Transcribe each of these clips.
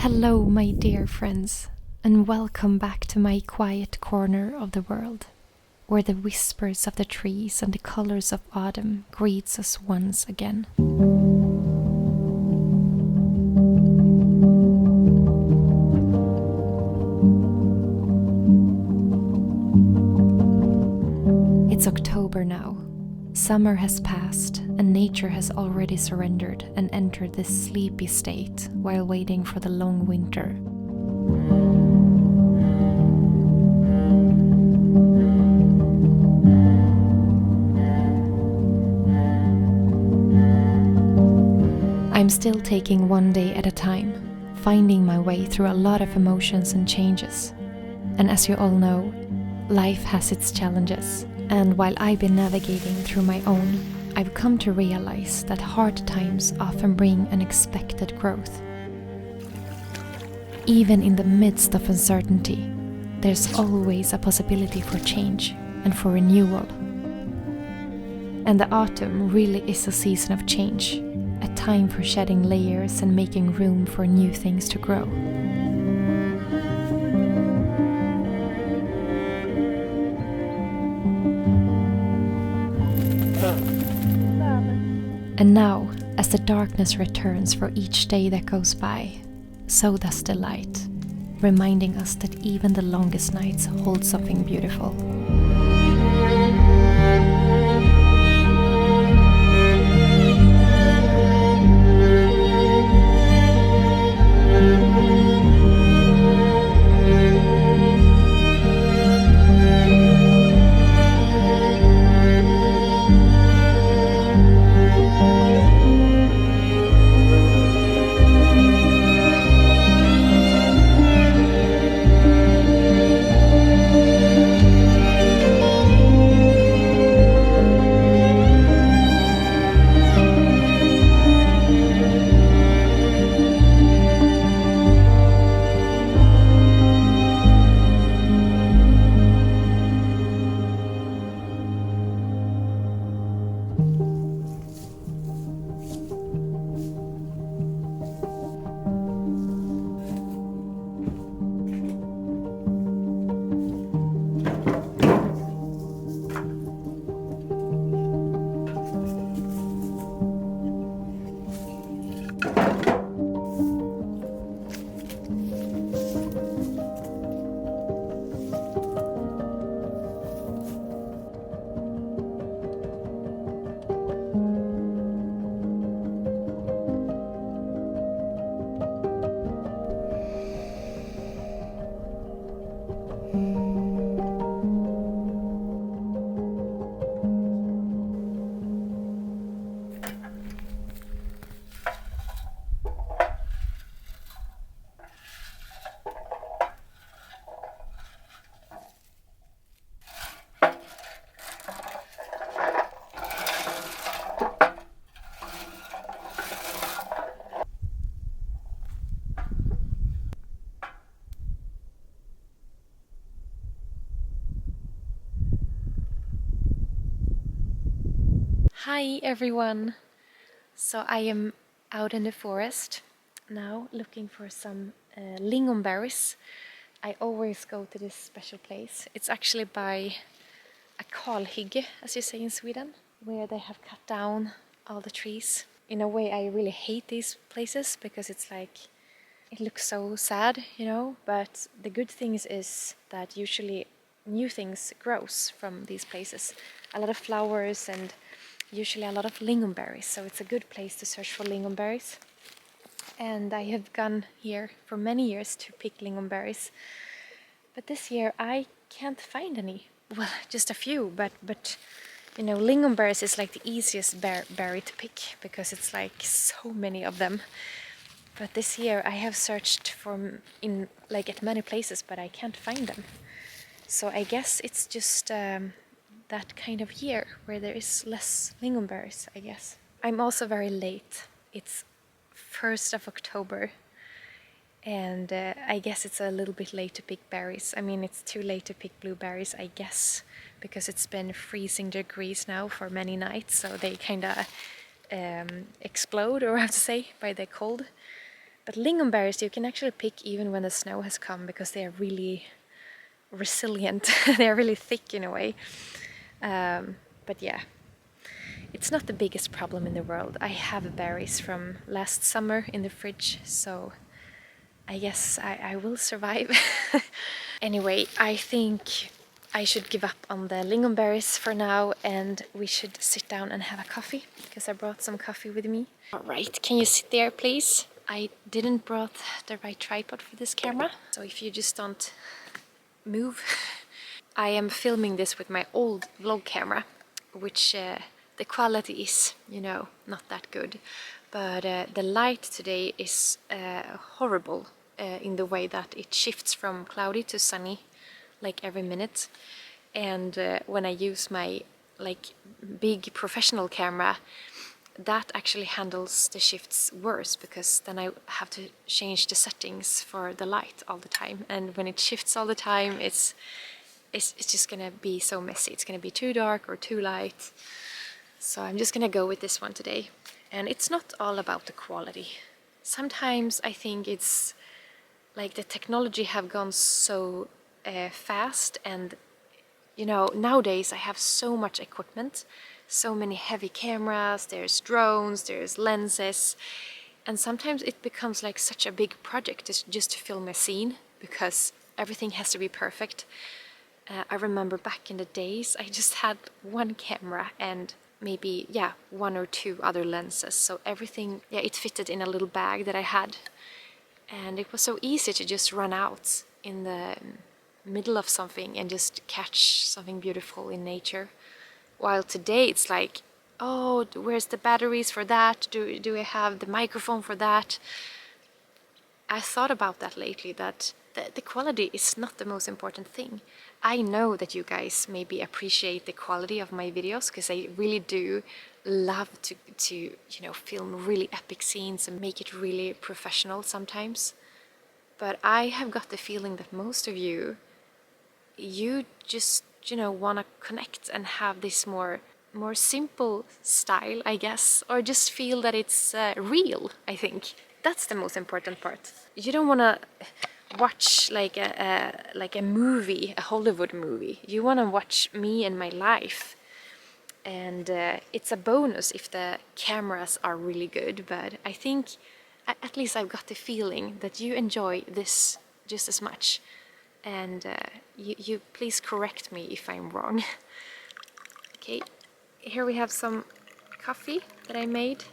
Hello, my dear friends, and welcome back to my quiet corner of the world, where the whispers of the trees and the colors of autumn greets us once again. It's October now. Summer has passed, and nature has already surrendered and entered this sleepy state while waiting for the long winter. I'm still taking one day at a time, finding my way through a lot of emotions and changes. And as you all know, life has its challenges. And while I've been navigating through my own, I've come to realize that hard times often bring unexpected growth. Even in the midst of uncertainty, there's always a possibility for change and for renewal. And the autumn really is a season of change, a time for shedding layers and making room for new things to grow. And now, as the darkness returns for each day that goes by, so does the light, reminding us that even the longest nights hold something beautiful. Hi everyone! So I am out in the forest now looking for some lingonberries. I always go to this special place. It's actually by a kalhygge, as you say in Sweden, where they have cut down all the trees. In a way, I really hate these places because it's like, it looks so sad, but the good things is that usually new things grows from these places. A lot of flowers and usually a lot of lingonberries, so it's a good place to search for lingonberries. And I have gone here for many years to pick lingonberries, but this year I can't find any. Well, just a few, but lingonberries is like the easiest berry to pick because it's like so many of them. But this year I have searched for at many places, but I can't find them. So I guess it's just that kind of year where there is less lingonberries, I guess. I'm also very late. It's 1st of October, and I guess it's a little bit late to pick berries. I mean, it's too late to pick blueberries, I guess, because it's been freezing degrees now for many nights, so they kind of explode, or I have to say, by the cold. But lingonberries you can actually pick even when the snow has come because they are really resilient. They are really thick in a way. But yeah, it's not the biggest problem in the world. I have berries from last summer in the fridge, so I guess I will survive. Anyway, I think I should give up on the lingonberries for now and we should sit down and have a coffee because I brought some coffee with me. Alright, can you sit there please? I didn't brought the right tripod for this camera, so if you just don't move. I am filming this with my old vlog camera, which the quality is, you know, not that good. But the light today is horrible in the way that it shifts from cloudy to sunny like every minute. And when I use my like big professional camera, that actually handles the shifts worse because then I have to change the settings for the light all the time, and when it shifts all the time it's just gonna be so messy. It's gonna be too dark or too light, so I'm just gonna go with this one today. And it's not all about the quality. Sometimes I think it's like the technology have gone so fast, and you know, nowadays I have so much equipment, so many heavy cameras, there's drones, there's lenses, and sometimes it becomes like such a big project just to film a scene because everything has to be perfect. I remember back in the days I just had one camera and maybe, yeah, one or two other lenses, so everything, yeah, it fitted in a little bag that I had, and it was so easy to just run out in the middle of something and just catch something beautiful in nature. While today it's like, oh, where's the batteries for that? Do I have the microphone for that? I thought about that lately, that the quality is not the most important thing. I know that you guys maybe appreciate the quality of my videos because I really do love to you know, film really epic scenes and make it really professional sometimes. But I have got the feeling that most of you just, you know, want to connect and have this more simple style, I guess, or just feel that it's real. I think that's the most important part. You don't want to watch like a movie, a Hollywood movie. You want to watch me and my life, and it's a bonus if the cameras are really good. But I think at least I've got the feeling that you enjoy this just as much. And you please correct me if I'm wrong. Okay, here we have some coffee that I made.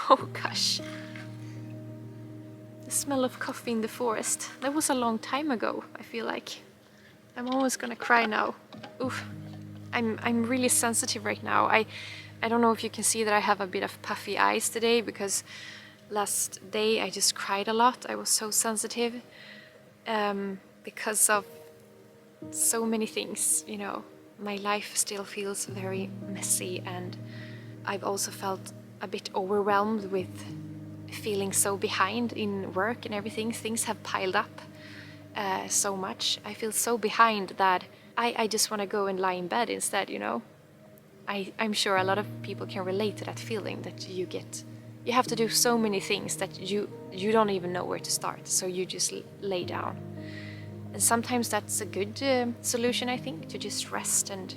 Oh gosh, the smell of coffee in the forest. That was a long time ago, I feel like. I'm almost gonna cry now. Oof, I'm really sensitive right now. I don't know if you can see that I have a bit of puffy eyes today because last day I just cried a lot. I was so sensitive because of so many things, you know. My life still feels very messy, and I've also felt a bit overwhelmed with feeling so behind in work and everything. Things have piled up so much. I feel so behind that I just want to go and lie in bed instead, you know. I'm sure a lot of people can relate to that feeling that you get. You have to do so many things that you don't even know where to start, so you just lay down. And sometimes that's a good solution, I think, to just rest and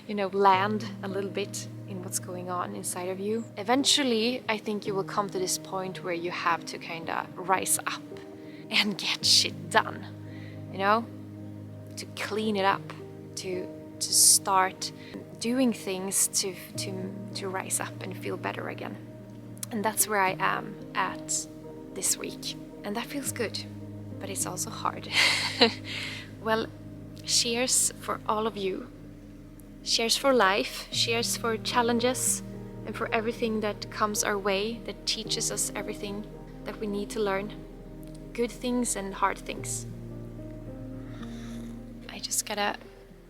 you know, land a little bit in what's going on inside of you. Eventually, I think you will come to this point where you have to kind of rise up and get shit done, you know, to clean it up, to start doing things to rise up and feel better again. And that's where I am at this week, and that feels good, but it's also hard. Well, cheers for all of you. Cheers for life, cheers for challenges, and for everything that comes our way, that teaches us everything that we need to learn. Good things and hard things. I just gotta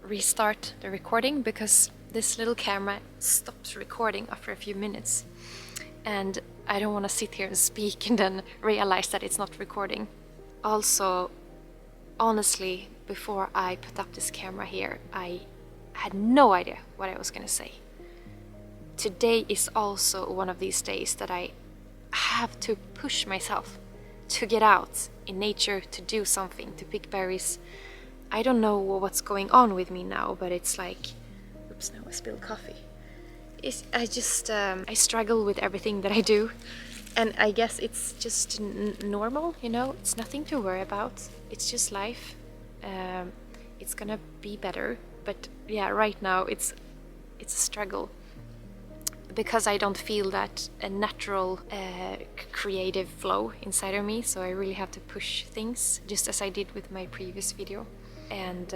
restart the recording because this little camera stops recording after a few minutes. And I don't want to sit here and speak and then realize that it's not recording. Also, honestly, before I put up this camera here, I had no idea what I was gonna say. today is also one of these days that I have to push myself to get out in nature, to do something, to pick berries. I don't know what's going on with me now, but it's like, oops, now I spilled coffee. I struggle with everything that I do, and I guess it's just normal, you know. It's nothing to worry about. It's just life. It's gonna be better, but yeah, right now it's a struggle because I don't feel that a natural creative flow inside of me, so I really have to push things, just as I did with my previous video. And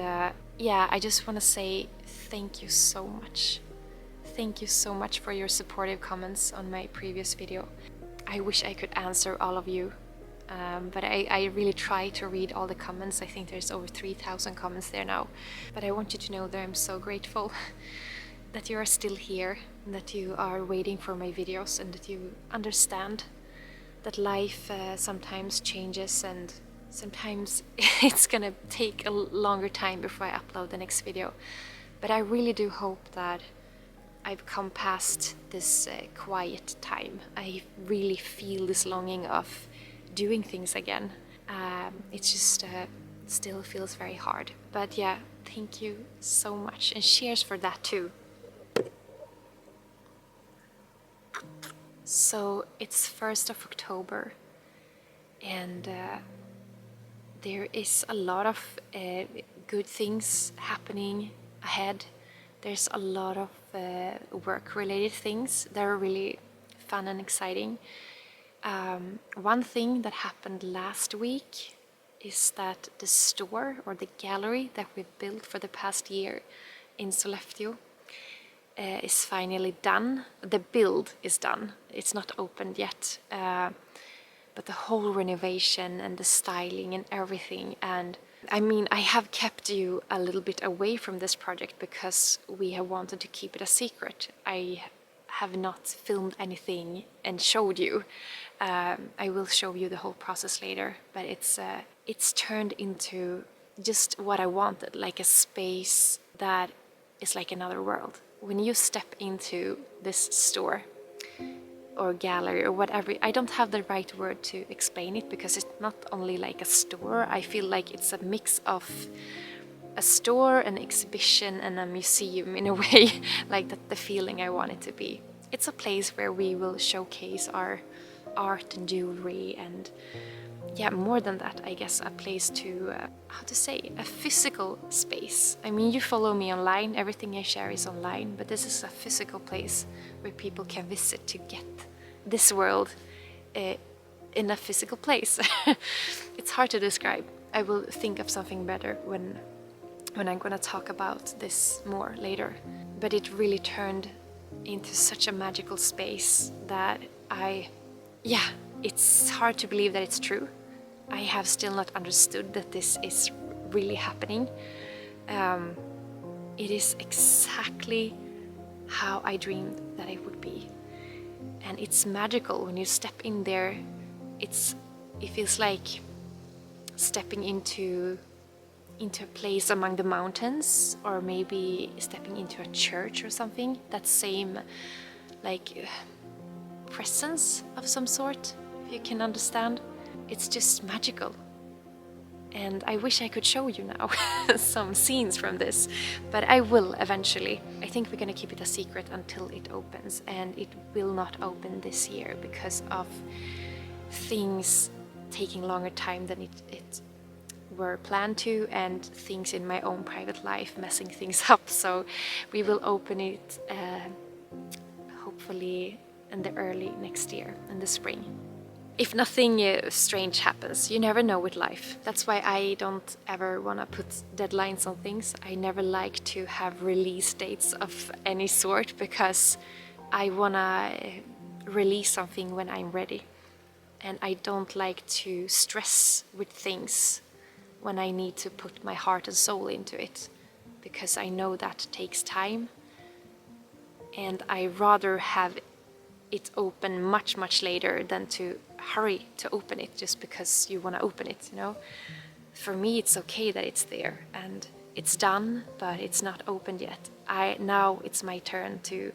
yeah, I just want to say thank you so much. Thank you so much for your supportive comments on my previous video. I wish I could answer all of you, but I really try to read all the comments. I think there's over 3,000 comments there now. But I want you to know that I'm so grateful that you are still here, and that you are waiting for my videos, and that you understand that life sometimes changes, and sometimes it's gonna take a longer time before I upload the next video. But I really do hope that I've come past this quiet time. I really feel this longing of doing things again. It's just still feels very hard. But yeah, thank you so much, and cheers for that too. So it's 1st of October, and there is a lot of good things happening ahead. There's a lot of work-related things that are really fun and exciting. One thing that happened last week is that the store, or the gallery that we've built for the past year in Sollefteå, is finally done. The build is done. It's not opened yet, but the whole renovation and the styling and everything. And I mean, I have kept you a little bit away from this project because we have wanted to keep it a secret. I have not filmed anything and showed you. I will show you the whole process later, but it's turned into just what I wanted, like a space that is like another world. When you step into this store or gallery or whatever, I don't have the right word to explain it, because it's not only like a store. I feel like it's a mix of a store, an exhibition, and a museum in a way, like that, the feeling I want it to be. It's a place where we will showcase our art and jewelry, and yeah, more than that, I guess a place to, how to say, a physical space. I mean, you follow me online, everything I share is online, but this is a physical place where people can visit to get this world in a physical place. It's hard to describe. I will think of something better when I'm gonna talk about this more later. But it really turned into such a magical space that yeah, it's hard to believe that it's true. I have still not understood that this is really happening. It is exactly how I dreamed that it would be. And it's magical when you step in there. It feels like stepping into a place among the mountains, or maybe stepping into a church or something. That same like presence of some sort, if you can understand. It's just magical. And I wish I could show you now some scenes from this, but I will eventually. I think we're gonna keep it a secret until it opens, and it will not open this year because of things taking longer time than it were planned to, and things in my own private life messing things up. So we will open it hopefully in the early next year, in the spring. If nothing strange happens, you never know with life. That's why I don't ever want to put deadlines on things. I never like to have release dates of any sort, because I want to release something when I'm ready. And I don't like to stress with things when I need to put my heart and soul into it, because I know that takes time. And I rather have it open much later than to hurry to open it just because you want to open it, you know. For me, it's okay that it's there and it's done, but it's not opened yet. Now it's my turn to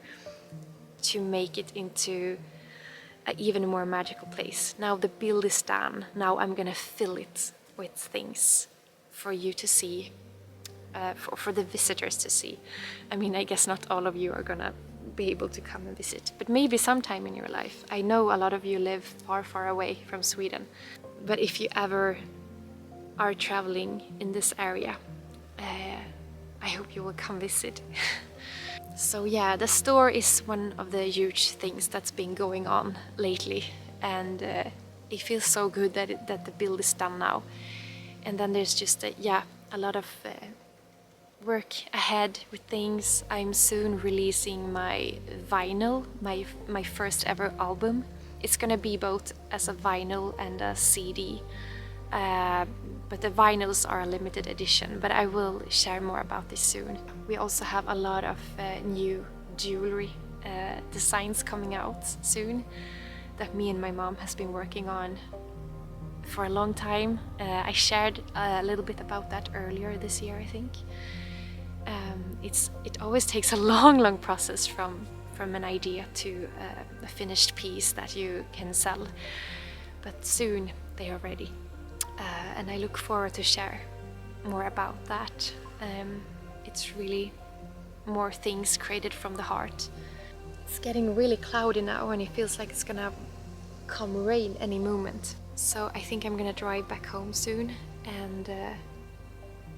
to make it into an even more magical place. Now the build is done. Now I'm gonna fill it with things for you to see, for the visitors to see. I mean, I guess not all of you are gonna be able to come and visit, but maybe sometime in your life. I know a lot of you live far, far away from Sweden, but if you ever are traveling in this area, I hope you will come visit. So yeah, the store is one of the huge things that's been going on lately, and it feels so good that the build is done now. And then there's just a lot of work ahead with things. I'm soon releasing my vinyl, my first ever album. It's gonna be both as a vinyl and a CD. But the vinyls are a limited edition, but I will share more about this soon. We also have a lot of new jewelry designs coming out soon that me and my mom has been working on for a long time. I shared a little bit about that earlier this year, I think. It always takes a long process from an idea to a finished piece that you can sell, but soon they are ready. And I look forward to share more about that. It's really more things created from the heart. It's getting really cloudy now and it feels like it's gonna come rain any moment. So I think I'm gonna drive back home soon, and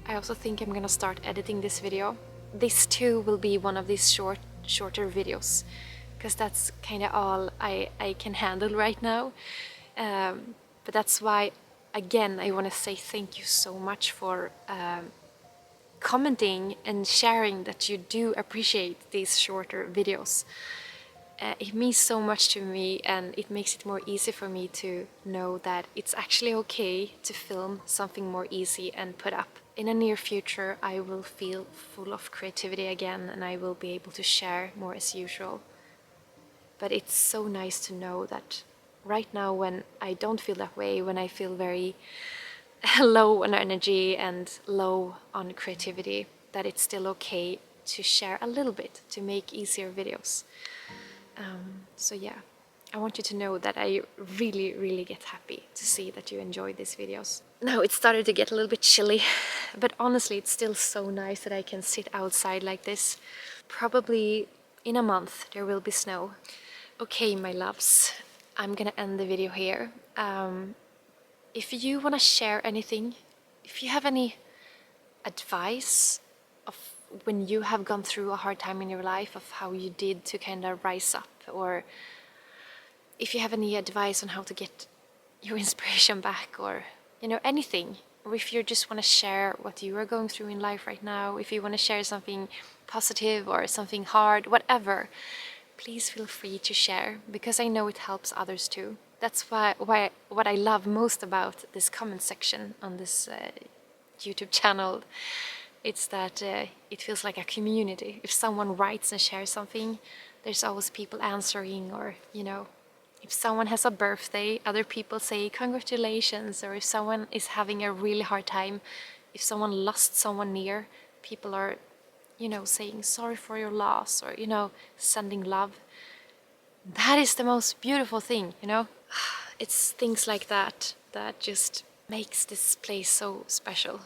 I also think I'm gonna start editing this video. This too will be one of these shorter videos, because that's kind of all I can handle right now. But that's why, again, I want to say thank you so much for commenting and sharing that you do appreciate these shorter videos. It means so much to me, and it makes it more easy for me to know that it's actually okay to film something more easy and put up. In the near future, I will feel full of creativity again, and I will be able to share more as usual. But it's so nice to know that right now, when I don't feel that way, when I feel very low on energy and low on creativity, that it's still okay to share a little bit, to make easier videos. So yeah, I want you to know that I really get happy to see that you enjoy these videos. Now it started to get a little bit chilly, but honestly it's still so nice that I can sit outside like this. Probably in a month there will be snow. Okay, my loves, I'm gonna end the video here. If you want to share anything, if you have any advice of when you have gone through a hard time in your life, of how you did to kind of rise up, or if you have any advice on how to get your inspiration back, or you know, anything, or if you just want to share what you are going through in life right now, if you want to share something positive or something hard, whatever, please feel free to share, because I know it helps others too. That's why what I love most about this comment section on this YouTube channel, it's that it feels like a community. If someone writes and shares something, there's always people answering, or you know, if someone has a birthday, other people say congratulations, or if someone is having a really hard time, if someone lost someone near, people are, you know, saying sorry for your loss, or you know, sending love. That is the most beautiful thing, you know. It's things like that that just makes this place so special.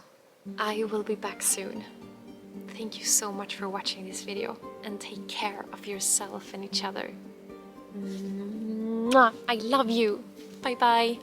I will be back soon. Thank you so much for watching this video, and take care of yourself and each other. Mwah! I love you. Bye bye.